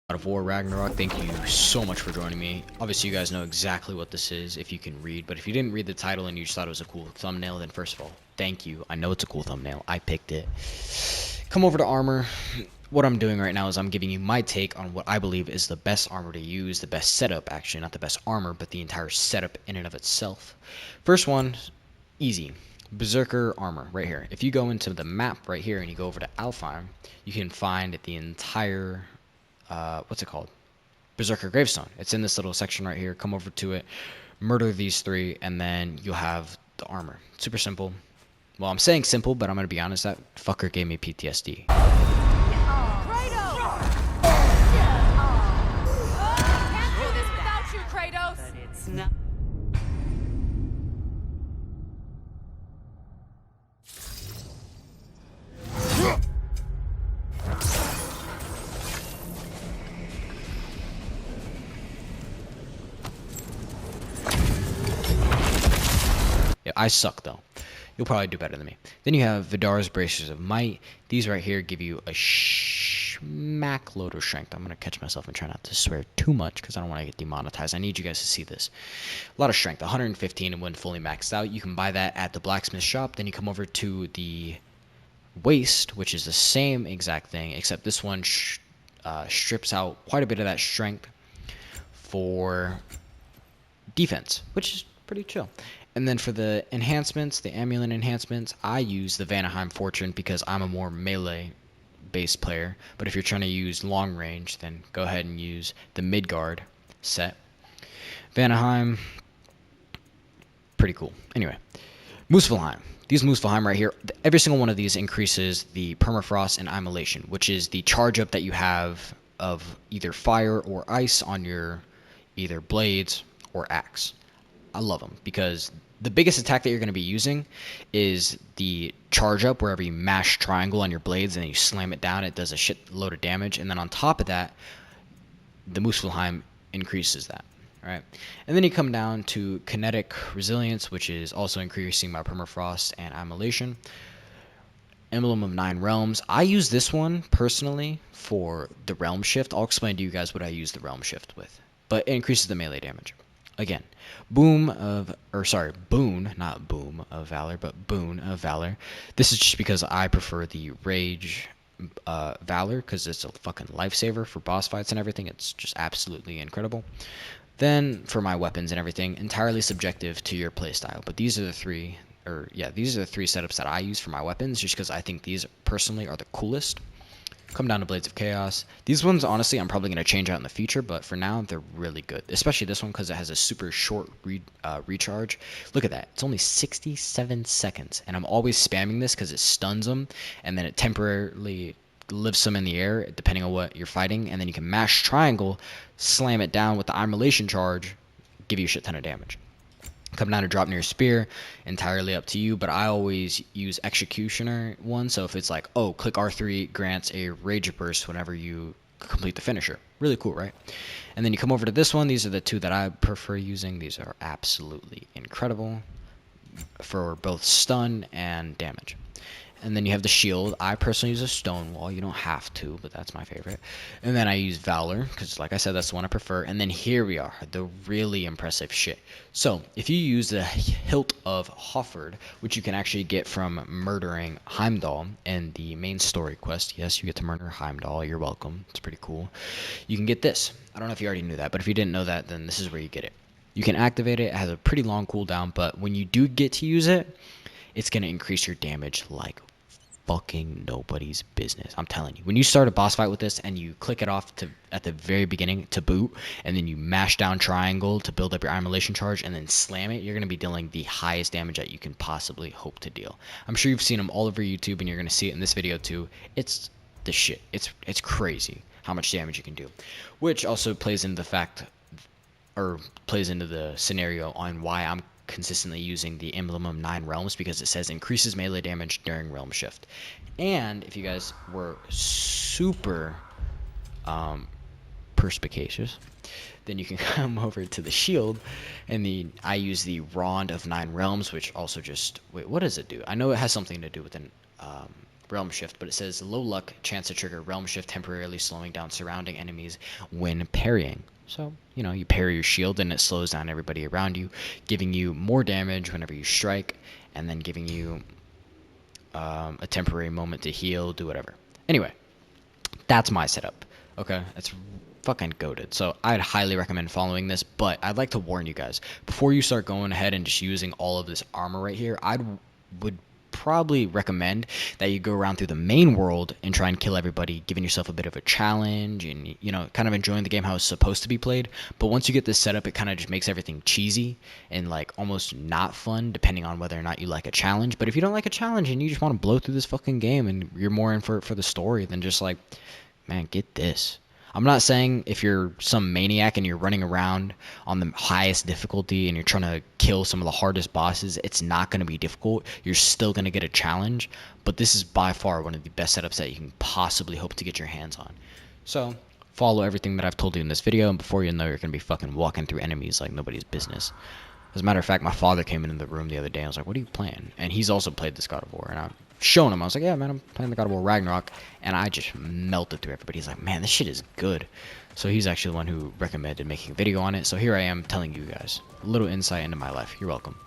God of War Ragnarok. Thank you so much for joining me. Obviously, you guys know exactly what this is if you can read, but if you didn't read the title and you just thought it was a cool thumbnail, then first of all, thank you. I know it's a cool thumbnail. I picked it. Come over to armor. What I'm doing right now is I'm giving you my take on what I believe is the best armor to use, the best setup, actually, not the best armor, but the entire setup in and of itself. First one, easy. Berserker armor right here. If you go into the map right here and you go over to Alfheim, you can find the entire what's it called? Berserker Gravestone. It's in this little section right here. Come over to it, murder these three, and then you'll have the armor. Super simple. Well, I'm saying simple, but I'm gonna be honest. That fucker gave me PTSD. Yeah, I suck though. You'll probably do better than me. Then you have Vidar's Bracers of Might. These right here give you a smack load of strength. I'm gonna catch myself and try not to swear too much because I don't want to get demonetized. I need you guys to see this. A lot of strength, 115, and when fully maxed out, you can buy that at the blacksmith shop. Then you come over to the Waste, which is the same exact thing, except this one strips out quite a bit of that strength for defense, which is pretty chill. And then for the enhancements, the amulet enhancements, I use the Vanaheim Fortune because I'm a more melee based player. But if you're trying to use long range, then go ahead and use the Midgard set. Vanaheim, pretty cool. Anyway, Muspelheim. These Muspelheim right here, every single one of these increases the permafrost and immolation, which is the charge up that you have of either fire or ice on your either blades or axe. I love them because the biggest attack that you're going to be using is the charge up wherever you mash triangle on your blades and then you slam it down. It does a shit load of damage. And then on top of that, the Muspelheim increases that. All right. And then you come down to kinetic resilience, which is also increasing my permafrost and immolation. Emblem of 9 Realms. I use this one personally for the Realm Shift. I'll explain to you guys what I use the Realm Shift with. But it increases the melee damage. Again, boon, not boom of valor, but boon of valor. This is just because I prefer the rage valor because it's a fucking lifesaver for boss fights and everything. It's just absolutely incredible. Then for my weapons and everything, entirely subjective to your playstyle. But these are the three setups that I use for my weapons, just because I think these personally are the coolest. Come down to Blades of Chaos. These ones, honestly, I'm probably going to change out in the future, but for now, they're really good. Especially this one because it has a super short recharge. Look at that. It's only 67 seconds, and I'm always spamming this because it stuns them, and then it temporarily lifts them in the air, depending on what you're fighting, and then you can mash triangle, slam it down with the immolation charge, give you a shit ton of damage. Come down to drop near spear, entirely up to you, but I always use executioner one, so if it's like, oh, click R3 grants a rage burst whenever you complete the finisher. Really cool, right? And then you come over to this one. These are the two that I prefer using. These are absolutely incredible for both stun and damage. And then you have the shield. I personally use a stone wall. You don't have to, but that's my favorite. And then I use Valor, because like I said, that's the one I prefer. And then here we are, the really impressive shit. So, if you use the Hilt of Hofford, which you can actually get from murdering Heimdall in the main story quest. Yes, you get to murder Heimdall. You're welcome. It's pretty cool. You can get this. I don't know if you already knew that, but if you didn't know that, then this is where you get it. You can activate it. It has a pretty long cooldown, but when you do get to use it, it's going to increase your damage like fucking nobody's business. I'm telling you. When you start a boss fight with this and you click it off at the very beginning to boot, and then you mash down triangle to build up your immolation charge and then slam it, you're going to be dealing the highest damage that you can possibly hope to deal. I'm sure you've seen them all over YouTube, and you're going to see it in this video too. It's the shit. It's crazy how much damage you can do. Which also plays into the scenario on why I'm consistently using the Emblem of 9 Realms, because it says increases melee damage during Realm Shift. And if you guys were super perspicacious, then you can come over to the shield, and I use the Rond of 9 Realms, which also just, wait, what does it do? I know it has something to do with Realm Shift, but it says low luck, chance to trigger Realm Shift, temporarily slowing down surrounding enemies when parrying. So, you know, you parry your shield and it slows down everybody around you, giving you more damage whenever you strike, and then giving you a temporary moment to heal, do whatever. Anyway, that's my setup. Okay, it's fucking goated. So I'd highly recommend following this, but I'd like to warn you guys before you start going ahead and just using all of this armor right here. Would probably recommend that you go around through the main world and try and kill everybody, giving yourself a bit of a challenge and, you know, kind of enjoying the game how it's supposed to be played. But once you get this setup, it kind of just makes everything cheesy and like almost not fun, depending on whether or not you like a challenge. But if you don't like a challenge and you just want to blow through this fucking game and you're more in for the story than just like, man, get this. I'm not saying if you're some maniac and you're running around on the highest difficulty and you're trying to kill some of the hardest bosses, it's not going to be difficult. You're still going to get a challenge, but this is by far one of the best setups that you can possibly hope to get your hands on. So, follow everything that I've told you in this video, and before you know, you're going to be fucking walking through enemies like nobody's business. As a matter of fact, my father came into the room the other day and I was like, what are you playing? And he's also played this God of War, and I'm showing him. I was like, yeah, man, I'm playing the God of War Ragnarok, and I just melted through everybody. He's like, man, this shit is good. So he's actually the one who recommended making a video on it. So here I am telling you guys a little insight into my life. You're welcome.